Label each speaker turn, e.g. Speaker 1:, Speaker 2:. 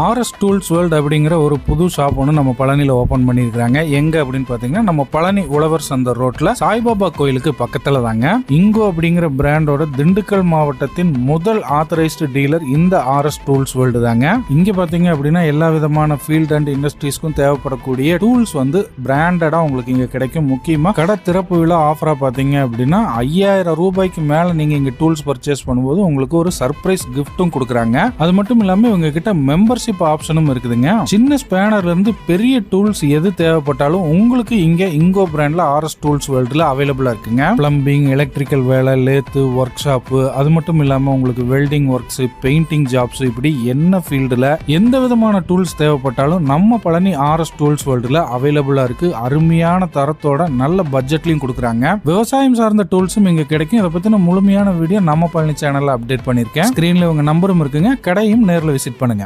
Speaker 1: RS tools world அப்படிங்கிற ஒரு புது ஷாப் ஒன்று நம்ம பழனியில் ஓப்பன் பண்ணியிருக்காங்க. எங்க அப்படின்னு பார்த்தீங்கன்னா நம்ம பழனி உழவர் சந்தை ரோட்ல சாய்பாபா கோயிலுக்கு பக்கத்துல தாங்க. இங்கோ அப்படிங்கிற பிராண்டோட திண்டுக்கல் மாவட்டத்தின் முதல் ஆத்தரைஸ்டு டீலர் இந்த ஆர்எஸ் டூல்ஸ் வேர்ல்டு தாங்க. இங்க பாத்தீங்க அப்படின்னா எல்லா விதமான ஃபீல்ட் அண்ட் இண்டஸ்ட்ரீஸ்க்கும் தேவைப்படக்கூடிய டூல்ஸ் வந்து பிராண்டடா உங்களுக்கு இங்க கிடைக்கும். முக்கியமா கடை திறப்பு விழா ஆஃபரா பாத்தீங்க அப்படின்னா 5000 ரூபாய்க்கு மேல நீங்க இங்க டூல்ஸ் பர்ச்சேஸ் பண்ணும்போது உங்களுக்கு ஒரு சர்ப்ரைஸ் கிஃப்ட்டும் கொடுக்குறாங்க. அது மட்டும் இல்லாம இவங்க கிட்ட மெம்பர்ஷிப் ஆப்ஷனும் இருக்குதுங்க. சின்ன ஸ்பேனர்ல இருந்து பெரிய டூல்ஸ் எது தேவைப்பட்டாலும் உங்களுக்கு இங்க இங்கோ பிராண்ட்ல ஆர்எஸ் டூல்ஸ் வேர்ல்டுல அவைலபிளா இருக்குங்க. பிளம்பிங், எலக்ட்ரிக்கல் வேலை, லேத்து, ஒர்க் ஷாப், அது மட்டும் இல்லாம உங்களுக்கு வெல்டிங் ஒர்க்ஸ், பெயிண்டிங் ஜாப்ஸ், இப்படி என்ன ஃபீல்டுல எந்த விதமான டூல்ஸ் தேவைப்பட்டாலும் நம்ம பழனி ஆர்எஸ் டூல்ஸ் வேர்ல்டுல அவைலபிளா இருக்கு. அருமையான தரத்தோட நல்ல பட்ஜெட்லயும் கொடுக்குறாங்க. விவசாயம் சார்ந்த டூல்ஸும் இங்க கிடைக்கும். இதை பத்தின முழுமையான வீடியோ நம்ம பழனி சேனல்ல அப்டேட் பண்ணிருக்கேன். ஸ்கிரீன்ல உங்க நம்பரும் இருக்குங்க. கடையும் நேர்ல விசிட் பண்ணுங்க.